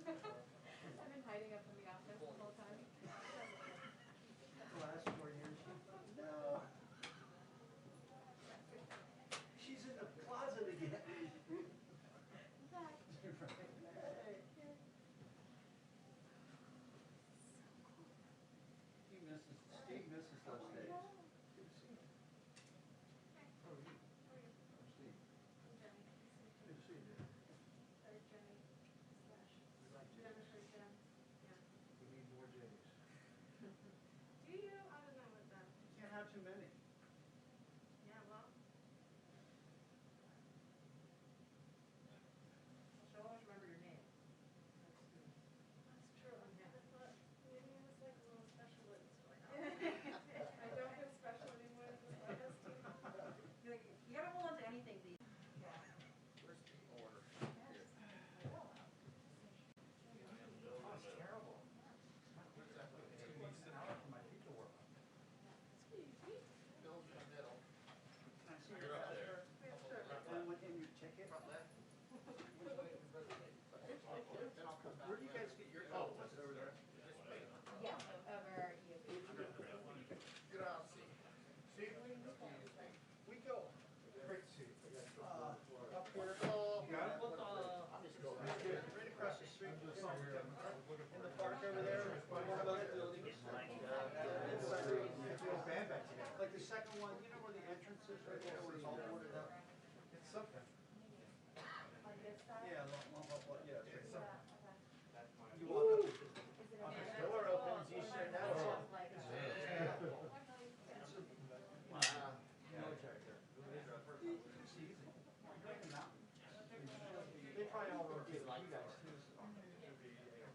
I've been hiding up in the office the whole time. The last 4 years. No. She's in the closet again. Back. Hey. Steve misses those days. Good to see you. How are you? I'm Steve. I'm Jenny. Good to see you, Jim. Or Jenny slash Jennifer Jen. Yeah. We need more Jennies. Do you? I don't know what that. You can't have too many. Yeah, well. She'll always remember your name. That's true. I thought maybe it was like a little special, but it's like, I don't feel special anymore. It's just like us two. You haven't hold on to anything these. Where's the order? Oh, it's terrible. It takes an hour for my feet to work. Bill's in the middle. Can I see You're your up there. passport? And within your ticket? Front left. Then I'll come back. Where do you guys get your, oh, is it over there? Yeah, over you. Get out, see. See? We go. Great to see you. Up here. Oh, Got it? I'm just going Right right there. right across the street from somewhere. In the park over there. One of those buildings. Like the second one, you know where the entrance is right there, where it's all boarded up? It's something. On this side? Yeah, yeah, it's something. Okay. You walk up. Is it On a the man? door opens, you sit down. Like, Wow. Military there. It's easy. Right in the mountains. They probably all rotate like you guys too. I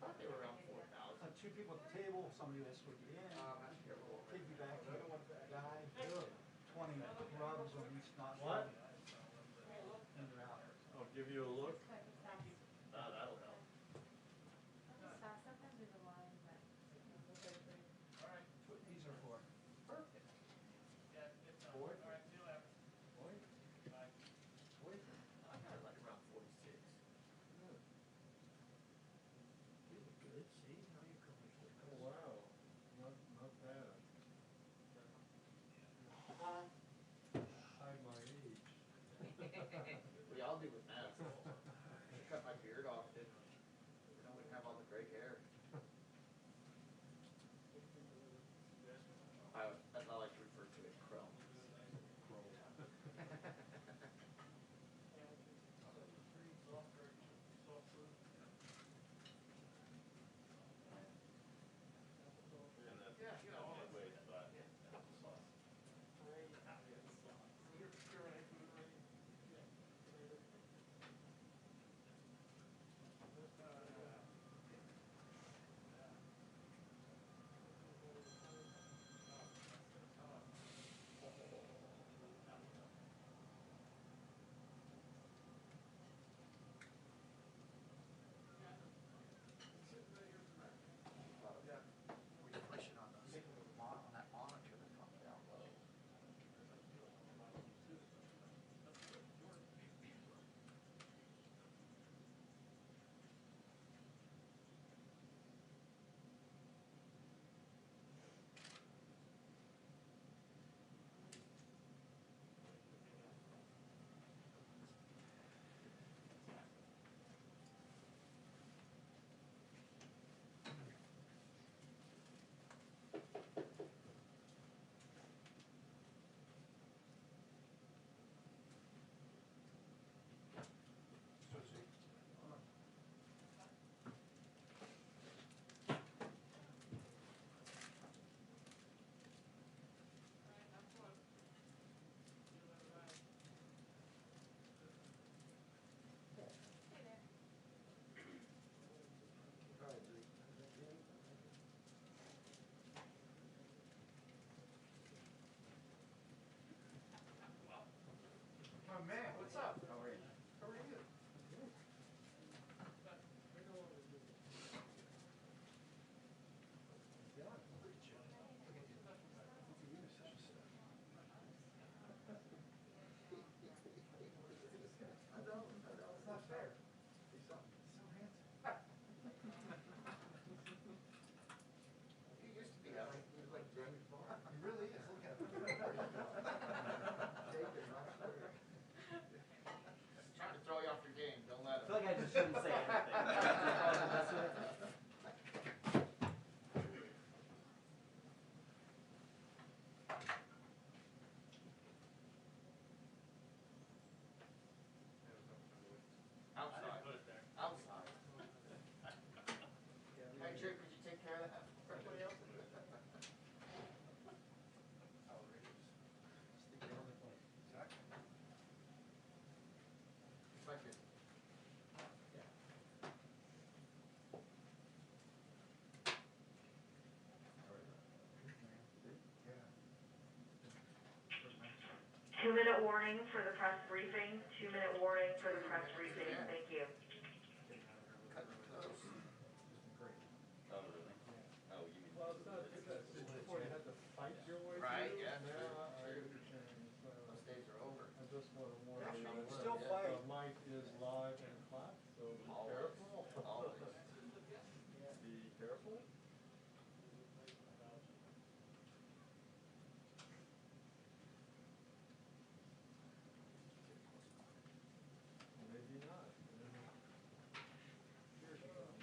thought they were around 4,000. Two people at the table, somebody will escort you in, That's terrible. take you back to the guy, 20 rubs on each knot. What? And you're out. I'll give you a look. That'll help. Sometimes there's a line, but. Alright. That's what these are for. Perfect. Boy? Boy. Boy. I got it like around 46. You look good. See how you come. Oh, wow. Not bad. Hide my age. We all do with masks. I cut my beard off, didn't I wouldn't have all the gray hair. As I like to refer to it, chrome. Yeah, you know, wait, but applesauce. 2-minute warning for the press briefing, 2-minute warning for the press briefing, thank you. Getting out of here a Cutting little it early. close. Just great. Oh, really? Yeah. Oh, you mean? Well, it's not too bad. See, before you had to fight your way Right, through, yeah, now I true. get a chance, Those days are over. I just want to warn Yeah, you you can that still the fight. mic is live and hot, so be Always. careful. Always. Be careful. Maybe not. Here she comes.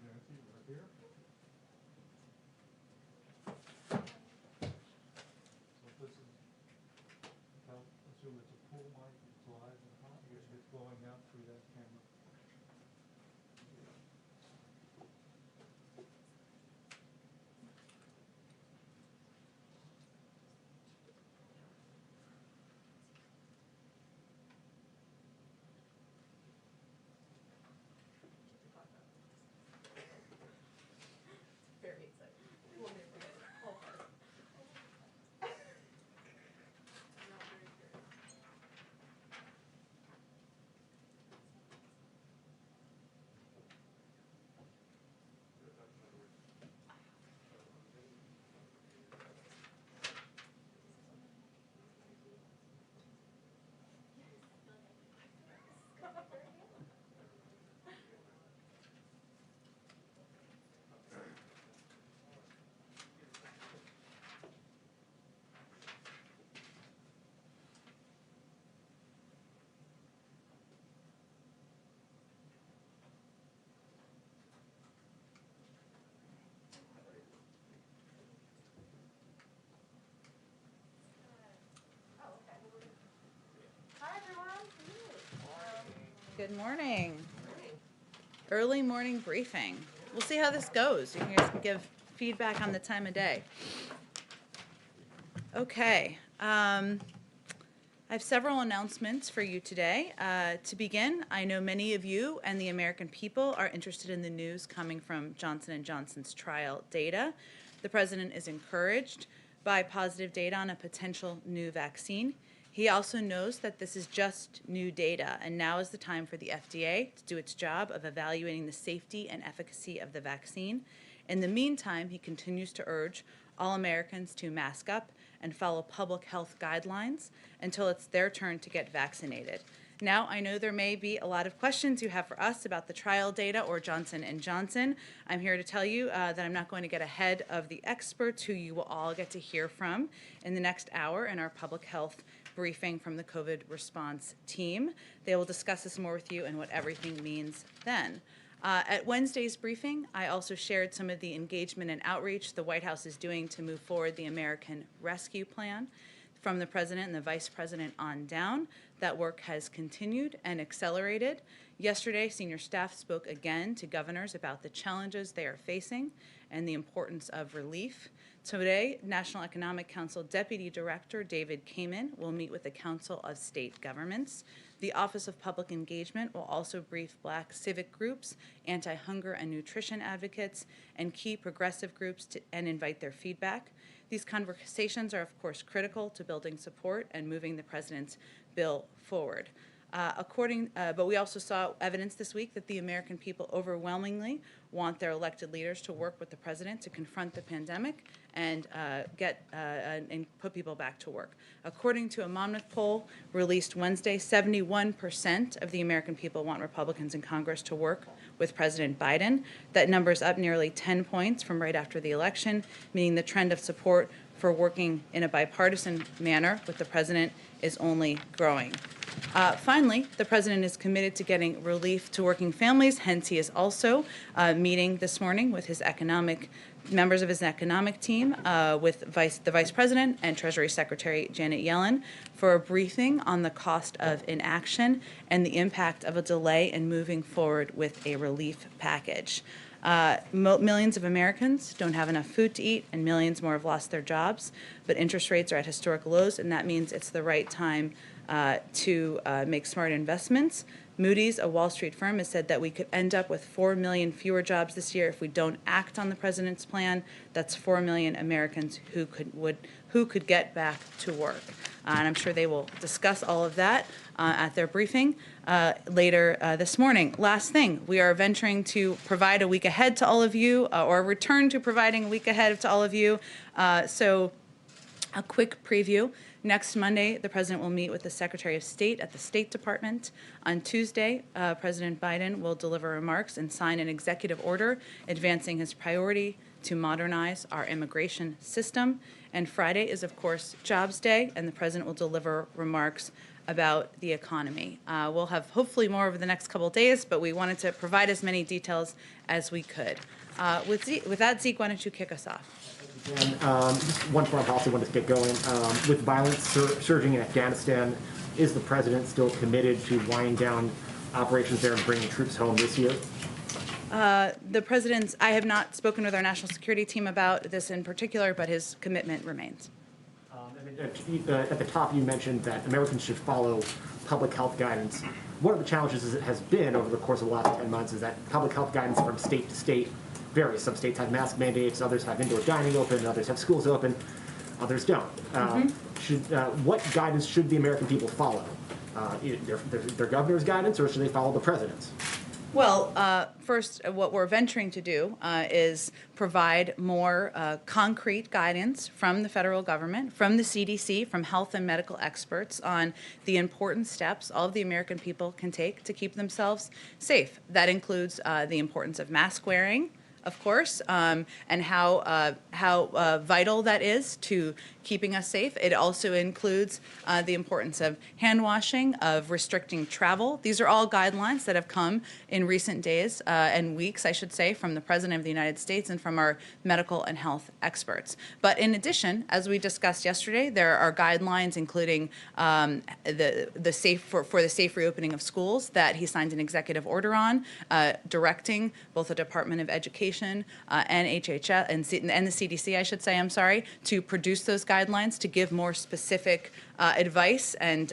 Nancy, right here. So this is, I'll assume it's a pool mic, it's live and hot, it's blowing out through that camera. Very exciting. We'll never get it. All part. I'm not very curious. Hi, everyone. Good morning. Early morning briefing. We'll see how this goes. You guys can give feedback on the time of day. Okay. I have several announcements for you today. To begin, I know many of you and the American people are interested in the news coming from Johnson & Johnson's trial data. The president is encouraged by positive data on a potential new vaccine. He also knows that this is just new data, and now is the time for the FDA to do its job of evaluating the safety and efficacy of the vaccine. In the meantime, he continues to urge all Americans to mask up and follow public health guidelines until it's their turn to get vaccinated. Now, I know there may be a lot of questions you have for us about the trial data or Johnson & Johnson. I'm here to tell you that I'm not going to get ahead of the experts who you will all get to hear from in the next hour in our public health briefing from the COVID response team. They will discuss this more with you and what everything means then. At Wednesday's briefing, I also shared some of the engagement and outreach the White House is doing to move forward the American Rescue Plan. From the President and the Vice President on down, that work has continued and accelerated. Yesterday, senior staff spoke again to governors about the challenges they are facing and the importance of relief. Today, National Economic Council Deputy Director David Kamen will meet with the Council of State Governments. The Office of Public Engagement will also brief Black civic groups, anti-hunger and nutrition advocates, and key progressive groups and invite their feedback. These conversations are, of course, critical to building support and moving the president's bill forward. But we also saw evidence this week that the American people overwhelmingly want their elected leaders to work with the president to confront the pandemic and and put people back to work. According to a Monmouth poll released Wednesday, 71% of the American people want Republicans in Congress to work with President Biden. That number is up nearly 10 points from right after the election, meaning the trend of support for working in a bipartisan manner with the president is only growing. Finally, the president is committed to getting relief to working families. Hence, he is also meeting this morning with his members of his economic team, with the vice president and Treasury Secretary Janet Yellen, for a briefing on the cost of inaction and the impact of a delay in moving forward with a relief package. Millions of Americans don't have enough food to eat, and millions more have lost their jobs. But interest rates are at historic lows, and that means it's the right time to make smart investments Moody's, a Wall Street firm, has said that we could end up with 4 million fewer jobs this year if we don't act on the president's plan. That's 4 million Americans who could get back to work. And I'm sure they will discuss all of that at their briefing later this morning. Last thing, we are venturing to provide a week ahead to all of you, or return to providing a week ahead to all of you. So a quick preview. Next Monday, the President will meet with the Secretary of State at the State Department. On Tuesday, President Biden will deliver remarks and sign an executive order advancing his priority to modernize our immigration system. And Friday is, of course, Jobs Day, and the President will deliver remarks about the economy. We'll have hopefully more over the next couple of days, but we wanted to provide as many details as we could. With that, Zeke, why don't you kick us off? And just one foreign policy I wanted to get going. With violence surging in Afghanistan, is the president still committed to winding down operations there and bringing troops home this year? The president's, I have not spoken with our national security team about this in particular, but his commitment remains. At the top, you mentioned that Americans should follow public health guidance. One of the challenges it has been over the course of the last 10 months is that public health guidance from state to state varies. Some states have mask mandates, others have indoor dining open, others have schools open, others don't. What guidance should the American people follow? Their governor's guidance, or should they follow the president's? Well, first, what we're venturing to do is provide more concrete guidance from the federal government, from the CDC, from health and medical experts on the important steps all of the American people can take to keep themselves safe. That includes the importance of mask wearing, of course, and how vital that is to keeping us safe. It also includes the importance of hand washing, of restricting travel. These are all guidelines that have come in recent days and weeks, I should say, from the President of the United States and from our medical and health experts. But in addition, as we discussed yesterday, there are guidelines including the safe reopening of schools that he signed an executive order on, directing both the Department of Education and HHS and the CDC, I should say, I'm sorry, to produce those guidelines to give more specific advice and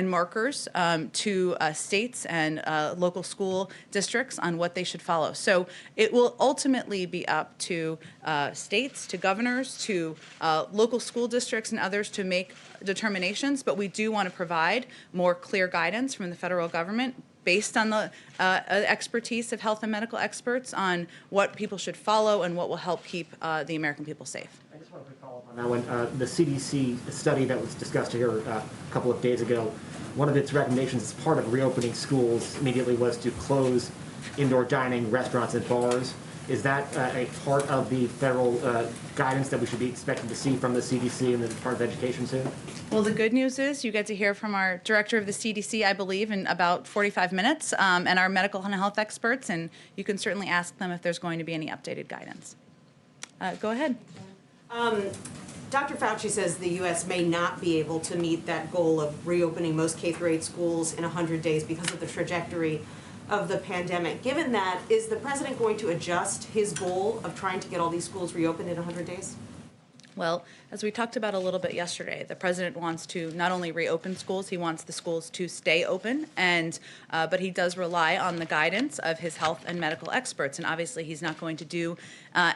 markers to states and local school districts on what they should follow. So it will ultimately be up to states, to governors, to local school districts and others to make determinations, but we do want to provide more clear guidance from the federal government based on the expertise of health and medical experts on what people should follow and what will help keep the American people safe. I just want to follow up on that one. The CDC study that was discussed here a couple of days ago, one of its recommendations as part of reopening schools immediately was to close indoor dining, restaurants, and bars. Is that a part of the federal guidance that we should be expecting to see from the CDC and the Department of Education soon? Well, the good news is you get to hear from our director of the CDC, I believe, in about 45 minutes, and our medical and health experts, and you can certainly ask them if there's going to be any updated guidance. Go ahead. Dr. Fauci says the U.S. may not be able to meet that goal of reopening most K-8 schools in 100 days because of the trajectory of the pandemic. Given that, is the president going to adjust his goal of trying to get all these schools reopened in 100 days? Well, as we talked about a little bit yesterday, the president wants to not only reopen schools, he wants the schools to stay open, and but he does rely on the guidance of his health and medical experts, and obviously he's not going to do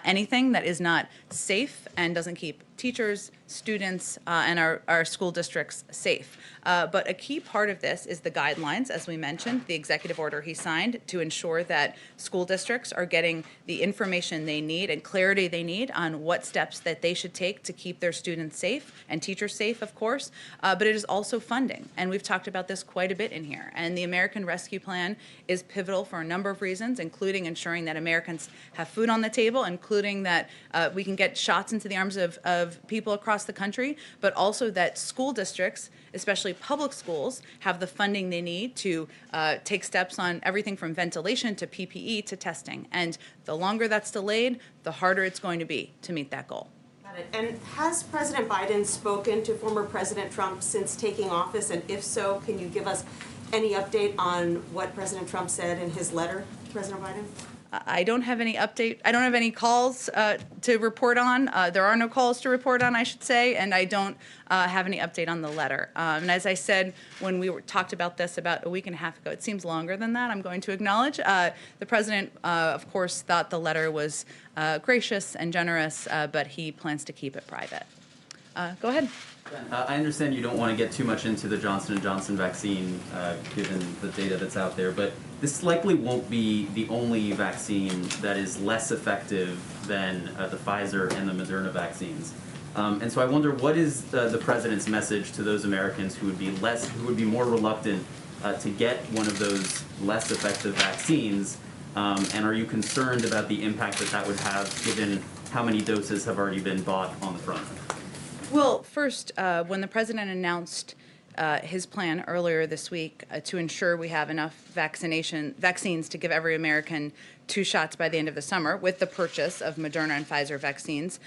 anything that is not safe and doesn't keep teachers, students, and our school districts safe. But a key part of this is the guidelines, as we mentioned, the executive order he signed to ensure that school districts are getting the information they need and clarity they need on what steps that they should take to keep their students safe and teachers safe, of course. But it is also funding, and we've talked about this quite a bit in here. And the American Rescue Plan is pivotal for a number of reasons, including ensuring that Americans have food on the table, including that we can get shots into the arms of people across the country, but also that school districts, especially public schools, have the funding they need to take steps on everything from ventilation to PPE to testing. And the longer that's delayed, the harder it's going to be to meet that goal. Got it. And has President Biden spoken to former President Trump since taking office? And if so, can you give us any update on what President Trump said in his letter to President Biden? I don't have any update. I don't have any calls to report on. There are no calls to report on, I should say, and I don't have any update on the letter. And as I said when we talked about this about a week and a half ago, it seems longer than that, I'm going to acknowledge. The president, of course, thought the letter was gracious and generous, but he plans to keep it private. Go ahead. I understand you don't want to get too much into the Johnson & Johnson vaccine, given the data that's out there, but this likely won't be the only vaccine that is less effective than the Pfizer and the Moderna vaccines. And so I wonder, what is the president's message to those Americans who would be more reluctant to get one of those less effective vaccines? And are you concerned about the impact that would have, given how many doses have already been bought on the front? Well, first, when the president announced his plan earlier this week to ensure we have enough vaccines to give every American 2 shots by the end of the summer with the purchase of Moderna and Pfizer vaccines,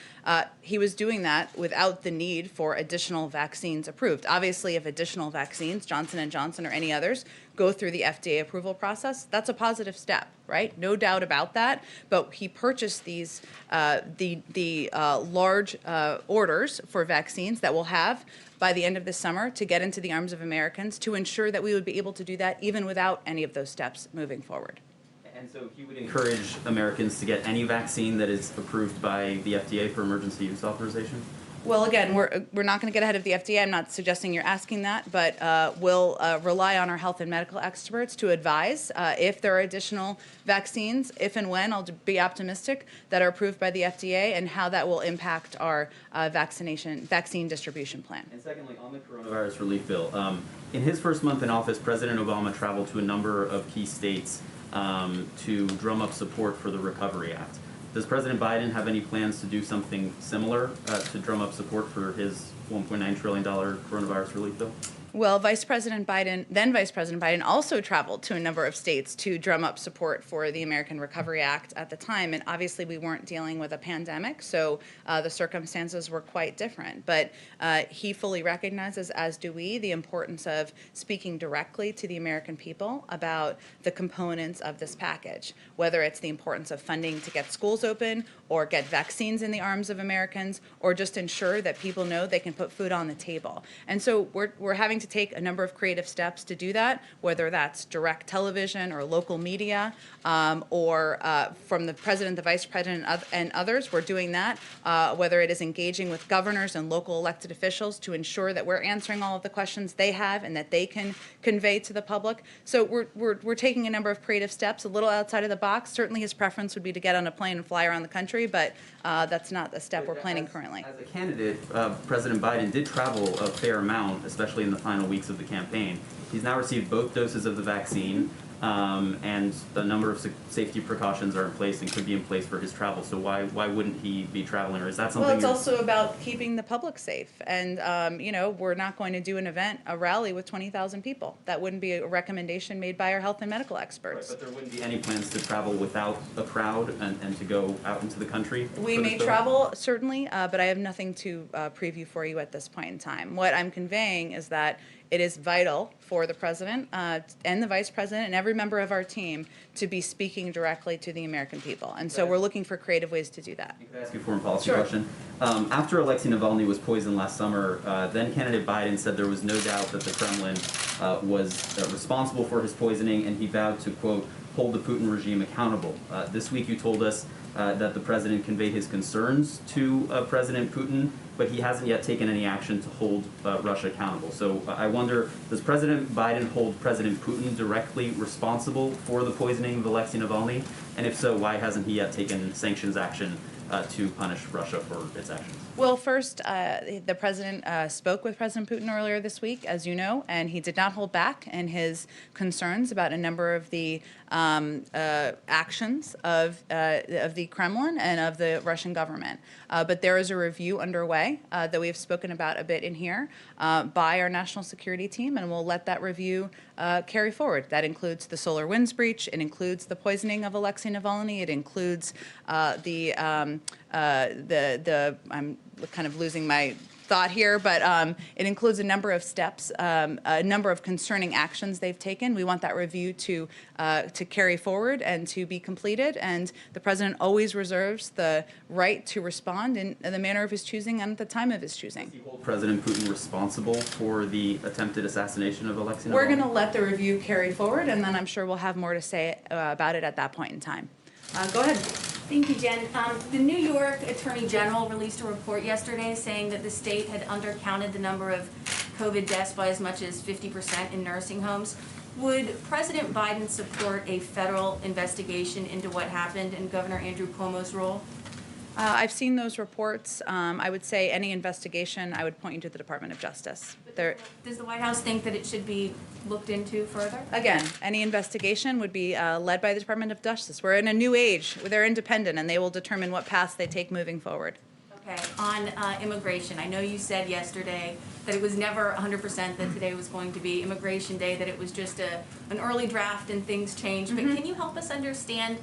he was doing that without the need for additional vaccines approved. Obviously, if additional vaccines, Johnson & Johnson or any others, go through the FDA approval process, that's a positive step, right? No doubt about that. But he purchased these large orders for vaccines that we'll have by the end of this summer to get into the arms of Americans to ensure that we would be able to do that even without any of those steps moving forward. And so he would encourage Americans to get any vaccine that is approved by the FDA for emergency use authorization? Well, again, we're not going to get ahead of the FDA. I'm not suggesting you're asking that, but we'll rely on our health and medical experts to advise if there are additional vaccines, if and when, I'll be optimistic, that are approved by the FDA and how that will impact our vaccine distribution plan. And secondly, on the coronavirus relief bill, in his first month in office, President Obama traveled to a number of key states to drum up support for the Recovery Act. Does President Biden have any plans to do something similar to drum up support for his $1.9 trillion coronavirus relief bill? Well, then Vice President Biden also traveled to a number of states to drum up support for the American Recovery Act at the time. And obviously we weren't dealing with a pandemic, so the circumstances were quite different. But he fully recognizes, as do we, the importance of speaking directly to the American people about the components of this package, whether it's the importance of funding to get schools open or get vaccines in the arms of Americans, or just ensure that people know they can put food on the table. And so we're having to take a number of creative steps to do that, whether that's direct television or local media, or from the president, the vice president, and others. We're doing that, whether it is engaging with governors and local elected officials to ensure that we're answering all of the questions they have and that they can convey to the public. So we're taking a number of creative steps, a little outside of the box. Certainly his preference would be to get on a plane and fly around the country, but that's not a step we're planning currently. As a candidate, President Biden did travel a fair amount, especially in the final weeks of the campaign. He's now received both doses of the vaccine, and a number of safety precautions are in place and could be in place for his travel. So why wouldn't he be traveling, or is that something? Well, it's also about keeping the public safe, and we're not going to do a rally with 20,000 people. That wouldn't be a recommendation made by our health and medical experts. Right, but there wouldn't be any plans to travel without a crowd and to go out into the country? We may travel, certainly, but I have nothing to preview for you at this point in time. What I'm conveying is that it is vital for the president and the vice president and every member of our team to be speaking directly to the American people. And so we're looking for creative ways to do that. Can I ask you a foreign policy question? After Alexei Navalny was poisoned last summer, then candidate Biden said there was no doubt that the Kremlin was responsible for his poisoning, and he vowed to, quote, hold the Putin regime accountable. This week you told us that the president conveyed his concerns to President Putin, but he hasn't yet taken any action to hold Russia accountable. So I wonder, does President Biden hold President Putin directly responsible for the poisoning of Alexei Navalny? And if so, why hasn't he yet taken sanctions action to punish Russia for its actions? Well, first, the president spoke with President Putin earlier this week, as you know, and he did not hold back in his concerns about a number of the actions of the Kremlin and of the Russian government. But there is a review underway that we have spoken about a bit in here by our national security team, and we'll let that review carry forward. That includes the SolarWinds breach. It includes the poisoning of Alexei Navalny. It includes the I'm kind of losing my thought here, but it includes a number of steps, a number of concerning actions they've taken. We want that review to carry forward and to be completed, and the president always reserves the right to respond in the manner of his choosing and at the time of his choosing. Does he hold President Putin responsible for the attempted assassination of Alexei Navalny? We're going to let the review carry forward, and then I'm sure we'll have more to say about it at that point in time. Go ahead. Thank you, Jen. The New York Attorney General released a report yesterday saying that the state had undercounted the number of COVID deaths by as much as 50% in nursing homes. Would President Biden support a federal investigation into what happened in Governor Andrew Cuomo's role? I've seen those reports. I would say any investigation, I would point you to the Department of Justice. Does the White House think that it should be looked into further? Again, any investigation would be led by the Department of Justice. We're in a new age. They're independent, and they will determine what paths they take moving forward. Okay, on immigration, I know you said yesterday that it was never 100% that today was going to be Immigration Day, that it was just an early draft and things changed. But can you help us understand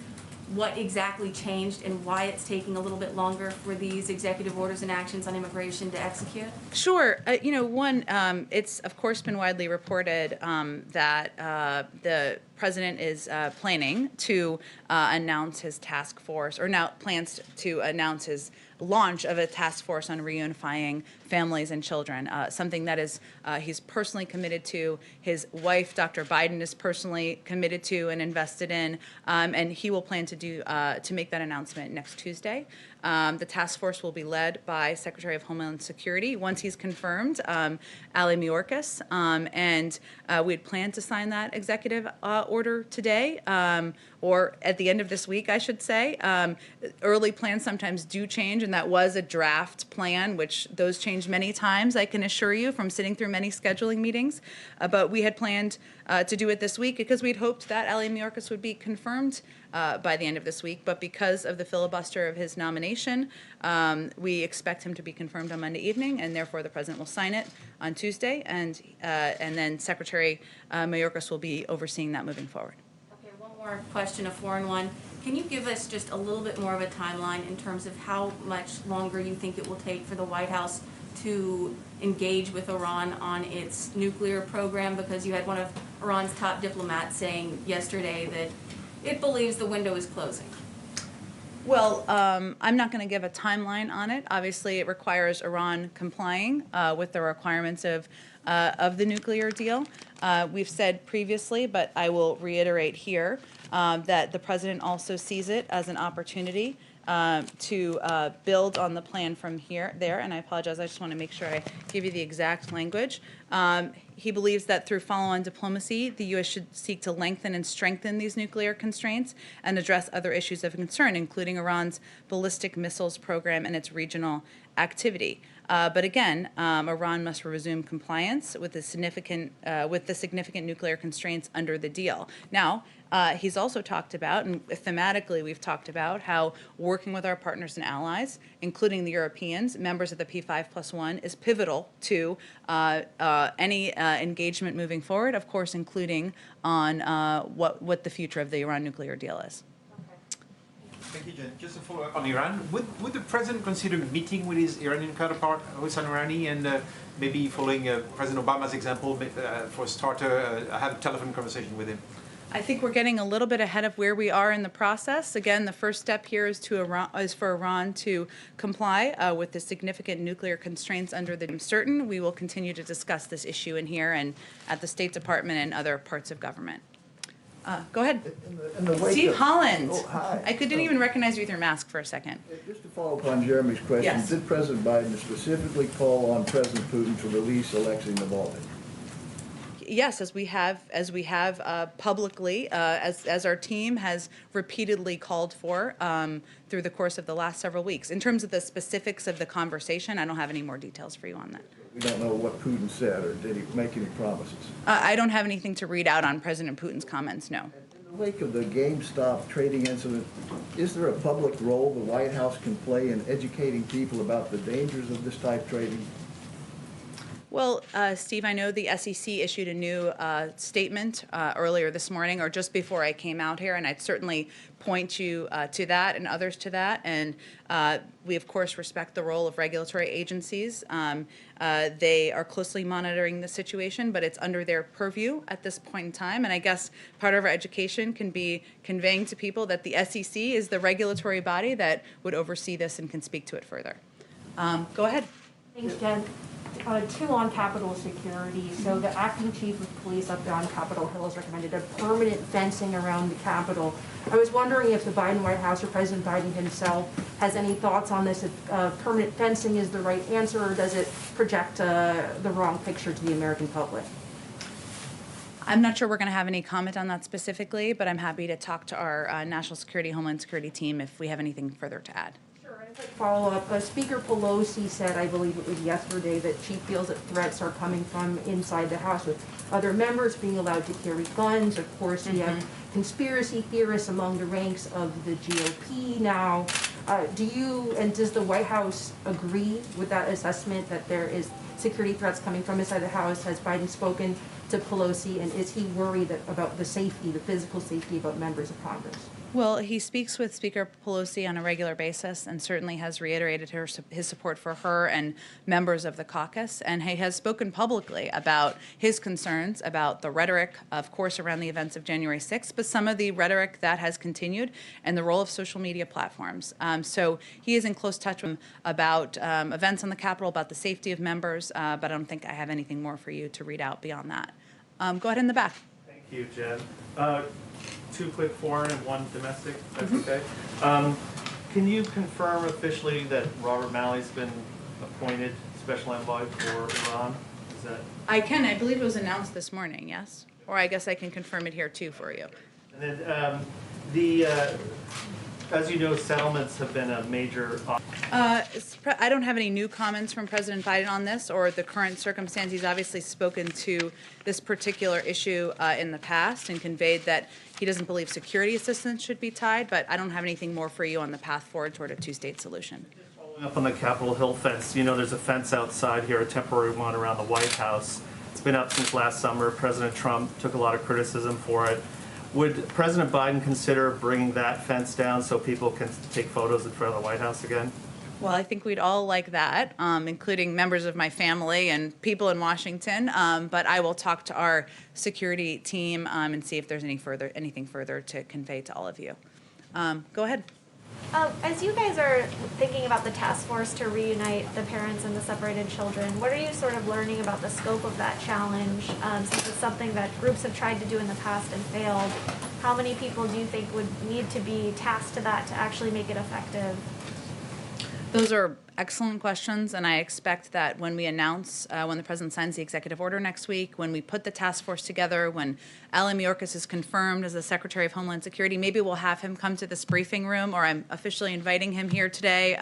what exactly changed and why it's taking a little bit longer for these executive orders and actions on immigration to execute? Sure. It's of course been widely reported that the president is planning to announce his task force, or now plans to announce his launch of a task force on reunifying families and children, something that is he's personally committed to, his wife, Dr. Biden, is personally committed to and invested in, and he will plan to make that announcement next Tuesday. The task force will be led by Secretary of Homeland Security once he's confirmed, Ali Mayorkas, and we had planned to sign that executive order today, or at the end of this week, I should say. Early plans sometimes do change, and that was a draft plan, which those change many times, I can assure you, from sitting through many scheduling meetings. But we had planned to do it this week because we'd hoped that Ali Mayorkas would be confirmed by the end of this week, but because of the filibuster of his nomination, we expect him to be confirmed on Monday evening, and therefore the president will sign it on Tuesday, and then Secretary Mayorkas will be overseeing that moving forward. Okay, one more question, a foreign one. Can you give us just a little bit more of a timeline in terms of how much longer you think it will take for the White House to engage with Iran on its nuclear program? Because you had one of Iran's top diplomats saying yesterday that it believes the window is closing. Well, I'm not going to give a timeline on it. Obviously, it requires Iran complying with the requirements of the nuclear deal. We've said previously, but I will reiterate here, that the president also sees it as an opportunity to build on the plan from there, and I apologize, I just want to make sure I give you the exact language. He believes that through follow-on diplomacy, the U.S. should seek to lengthen and strengthen these nuclear constraints and address other issues of concern, including Iran's ballistic missiles program and its regional activity. But again, Iran must resume compliance with the significant nuclear constraints under the deal. Now, he's also talked about, and thematically we've talked about, how working with our partners and allies, including the Europeans, members of the P5+1, is pivotal to any engagement moving forward, of course, including on what the future of the Iran nuclear deal is. Thank you, Jen. Just a follow-up on Iran. Would the president consider meeting with his Iranian counterpart, Hossein Rouhani, and maybe following President Obama's example, for a starter, have a telephone conversation with him? I think we're getting a little bit ahead of where we are in the process. Again, the first step here is for Iran to comply with the significant nuclear constraints under the. I'm certain we will continue to discuss this issue in here and at the State Department and other parts of government. Go ahead. Steve Holland. Oh, hi. I didn't even recognize you with your mask for a second. Just to follow up on Jeremy's question, Yes. Did President Biden specifically call on President Putin to release Alexei Navalny? Yes, as we have publicly, as our team has repeatedly called for through the course of the last several weeks. In terms of the specifics of the conversation, I don't have any more details for you on that. We don't know what Putin said, or did he make any promises? I don't have anything to read out on President Putin's comments, no. In the wake of the GameStop trading incident, is there a public role the White House can play in educating people about the dangers of this type of trading? Well, Steve, I know the SEC issued a new statement earlier this morning or just before I came out here, and I'd certainly point you to that and others to that. And we, of course, respect the role of regulatory agencies. They are closely monitoring the situation, but it's under their purview at this point in time. And I guess part of our education can be conveying to people that the SEC is the regulatory body that would oversee this and can speak to it further. Go ahead. Thanks, Jen. Two on Capitol security. So the acting chief of police up on Capitol Hill has recommended a permanent fencing around the Capitol. I was wondering if the Biden White House or President Biden himself has any thoughts on this, if permanent fencing is the right answer, or does it project the wrong picture to the American public? I'm not sure we're going to have any comment on that specifically, but I'm happy to talk to our national security, homeland security team if we have anything further to add. Follow up. Speaker Pelosi said, I believe it was yesterday, that she feels that threats are coming from inside the House, with other members being allowed to carry guns. Of course, we have conspiracy theorists among the ranks of the GOP now. Does the White House agree with that assessment that there is security threats coming from inside the House? Has Biden spoken to Pelosi, and is he worried about the safety, the physical safety of members of Congress? Well, he speaks with Speaker Pelosi on a regular basis and certainly has reiterated his support for her and members of the caucus. And he has spoken publicly about his concerns about the rhetoric, of course, around the events of January 6th, but some of the rhetoric that has continued and the role of social media platforms. So he is in close touch with him about events on the Capitol, about the safety of members, but I don't think I have anything more for you to read out beyond that. Go ahead in the back. Thank you, Jen. Two quick foreign and one domestic, if that's okay. Can you confirm officially that Robert Malley's been appointed special envoy for Iran? Is that? I can. I believe it was announced this morning, yes? Or I guess I can confirm it here too for you. And then as you know, settlements have been a major. I don't have any new comments from President Biden on this or the current circumstance. He's obviously spoken to this particular issue in the past and conveyed that he doesn't believe security assistance should be tied, but I don't have anything more for you on the path forward toward a two-state solution. Following up on the Capitol Hill fence, you know there's a fence outside here, a temporary one around the White House. It's been up since last summer. President Trump took a lot of criticism for it. Would President Biden consider bringing that fence down so people can take photos in front of the White House again? Well, I think we'd all like that, including members of my family and people in Washington. But I will talk to our security team and see if there's anything further to convey to all of you. Go ahead. As you guys are thinking about the task force to reunite the parents and the separated children, what are you sort of learning about the scope of that challenge? Since it's something that groups have tried to do in the past and failed, how many people do you think would need to be tasked to that to actually make it effective? Those are excellent questions, and I expect that when we announce, when the President signs the executive order next week, when we put the task force together, when Alan Mayorkas is confirmed as the Secretary of Homeland Security, maybe we'll have him come to this briefing room, or I'm officially inviting him here today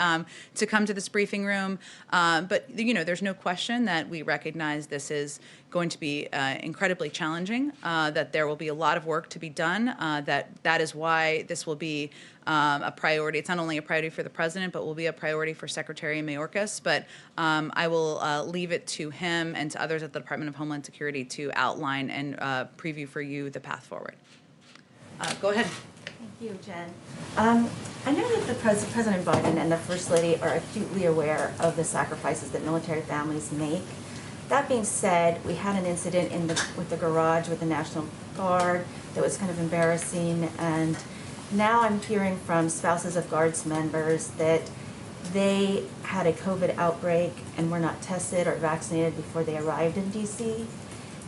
to come to this briefing room. But, you know, there's no question that we recognize this is going to be incredibly challenging, that there will be a lot of work to be done, that is why this will be a priority. It's not only a priority for the President, but will be a priority for Secretary Mayorkas. But I will leave it to him and to others at the Department of Homeland Security to outline and preview for you the path forward. Go ahead. Thank you, Jen. I know that the President Biden and the First Lady are acutely aware of the sacrifices that military families make. That being said, we had an incident with the garage with the National Guard that was kind of embarrassing, and now I'm hearing from spouses of Guards members that they had a COVID outbreak and were not tested or vaccinated before they arrived in D.C.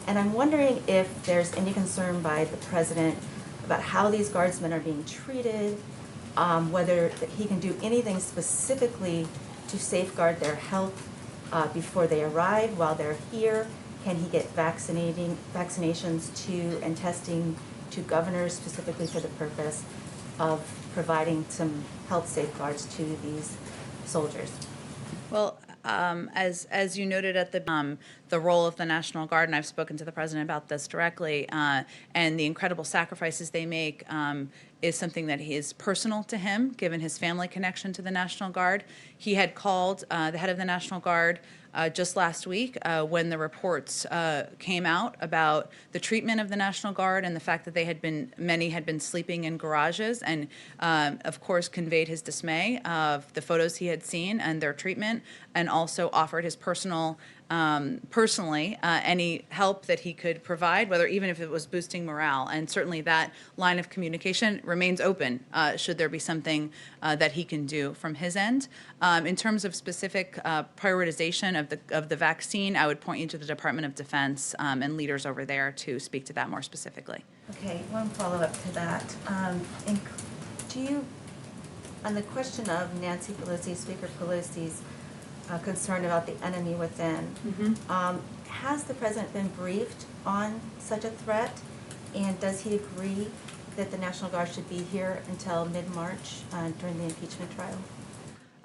And I'm wondering if there's any concern by the President about how these Guardsmen are being treated, whether he can do anything specifically to safeguard their health before they arrive while they're here. Can he get vaccinations to and testing to governors specifically for the purpose of providing some health safeguards to these soldiers? Well, as you noted at the role of the National Guard, and I've spoken to the President about this directly, and the incredible sacrifices they make is something that is personal to him, given his family connection to the National Guard. He had called the head of the National Guard just last week when the reports came out about the treatment of the National Guard and the fact that many had been sleeping in garages, and of course conveyed his dismay of the photos he had seen and their treatment, and also offered his personally any help that he could provide, whether even if it was boosting morale. And certainly that line of communication remains open should there be something that he can do from his end. In terms of specific prioritization of the vaccine, I would point you to the Department of Defense and leaders over there to speak to that more specifically. Okay, one follow-up to that. Do you, on the question of Nancy Pelosi, Speaker Pelosi's concern about the enemy within, has the president been briefed on such a threat? And does he agree that the National Guard should be here until mid-March during the impeachment trial?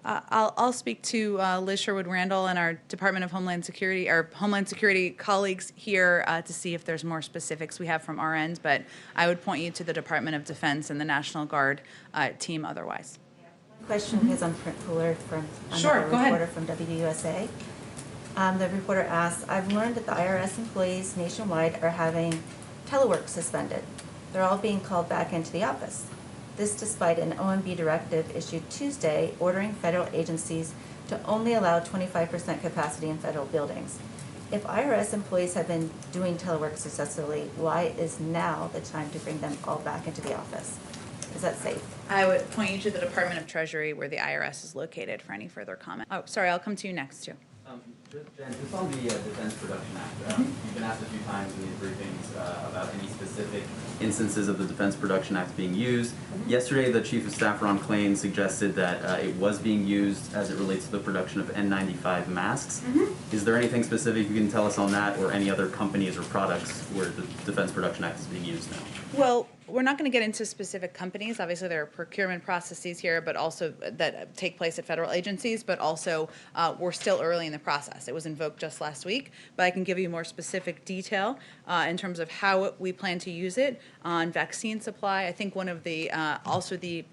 I'll speak to Liz Sherwood-Randall and our Department of Homeland Security colleagues here to see if there's more specifics we have from our end, but I would point you to the Department of Defense and the National Guard team otherwise. Question is on print cooler from another reporter from WUSA. The reporter asks, I've learned that the IRS employees nationwide are having telework suspended. They're all being called back into the office. This despite an OMB directive issued Tuesday ordering federal agencies to only allow 25% capacity in federal buildings. If IRS employees have been doing telework successfully, why is now the time to bring them all back into the office? Is that safe? I would point you to the Department of Treasury where the IRS is located for any further comment. Oh, sorry, I'll come to you next too. Jen, just on the Defense Production Act, you've been asked a few times in these briefings about any specific instances of the Defense Production Act being used. Yesterday, the Chief of Staff, Ron Klain, suggested that it was being used as it relates to the production of N95 masks. Is there anything specific you can tell us on that, or any other companies or products where the Defense Production Act is being used now? Well, we're not going to get into specific companies. Obviously, there are procurement processes here, but also that take place at federal agencies, but also we're still early in the process. It was invoked just last week, but I can give you more specific detail in terms of how we plan to use it on vaccine supply. I think one of the, also the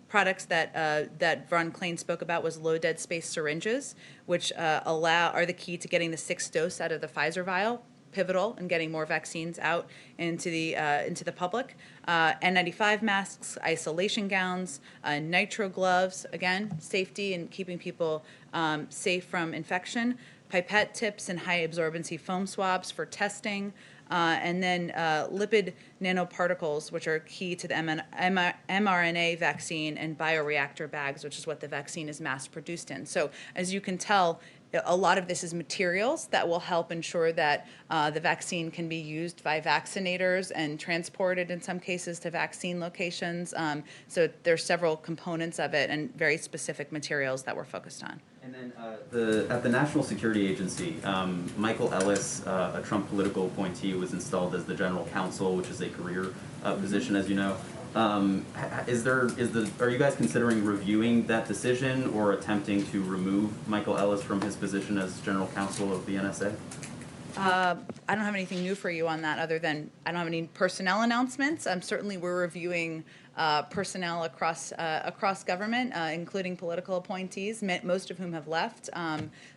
products that Ron Klain spoke about was low dead space syringes, which are the key to getting the 6th dose out of the Pfizer vial. Pivotal in getting more vaccines out into the public. N95 masks, isolation gowns, nitro gloves, again, safety and keeping people safe from infection, pipette tips and high absorbency foam swabs for testing, and then lipid nanoparticles, which are key to the mRNA vaccine, and bioreactor bags, which is what the vaccine is mass produced in. So as you can tell, a lot of this is materials that will help ensure that the vaccine can be used by vaccinators and transported in some cases to vaccine locations. So there's several components of it and very specific materials that we're focused on. And then at the National Security Agency, Michael Ellis, a Trump political appointee, was installed as the general counsel, which is a career position, as you know. Are you guys considering reviewing that decision or attempting to remove Michael Ellis from his position as general counsel of the NSA? I don't have anything new for you on that other than I don't have any personnel announcements. Certainly we're reviewing personnel across government, including political appointees, most of whom have left,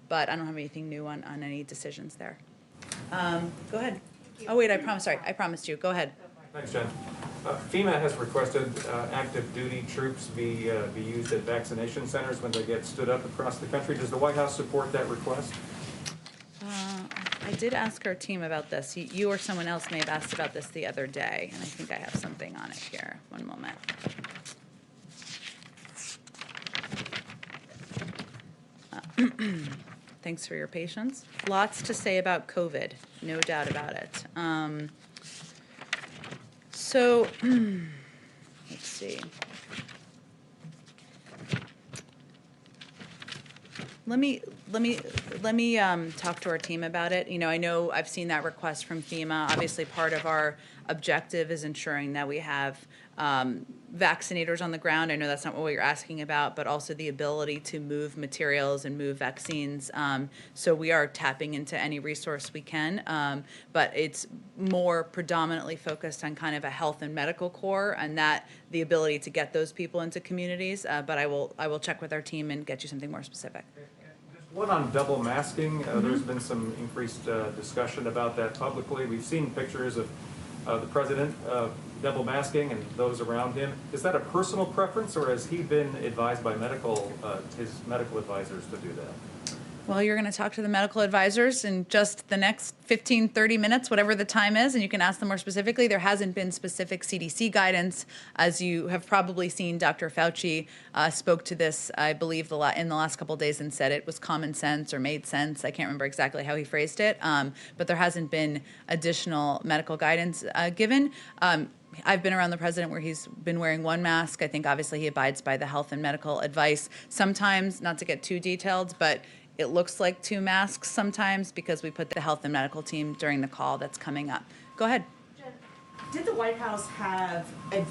but I don't have anything new on any decisions there. Go ahead. Oh wait, I promised you. Go ahead. Thanks, Jen. FEMA has requested active duty troops be used at vaccination centers when they get stood up across the country. Does the White House support that request? I did ask our team about this. You or someone else may have asked about this the other day, and I think I have something on it here. One moment. Thanks for your patience. Lots to say about COVID, no doubt about it. So, let's see. Let me talk to our team about it. You know, I know I've seen that request from FEMA. Obviously, part of our objective is ensuring that we have vaccinators on the ground. I know that's not what you're asking about, but also the ability to move materials and move vaccines. So we are tapping into any resource we can, but it's more predominantly focused on kind of a health and medical core, and that the ability to get those people into communities. But I will check with our team and get you something more specific. Just One on double masking. There's been some increased discussion about that publicly. We've seen pictures of the president double masking and those around him. Is that a personal preference, or has he been advised by his medical advisors to do that? Well, you're going to talk to the medical advisors in just the next 15, 30 minutes, whatever the time is, and you can ask them more specifically. There hasn't been specific CDC guidance. As you have probably seen, Dr. Fauci spoke to this, I believe, in the last couple of days and said it was common sense or made sense. I can't remember exactly how he phrased it, but there hasn't been additional medical guidance given. I've been around the president where he's been wearing one mask. I think obviously he abides by the health and medical advice. Sometimes, not to get too detailed, but it looks like two masks sometimes because we put the health and medical team during the call that's coming up. Go ahead. Did the White House have advanced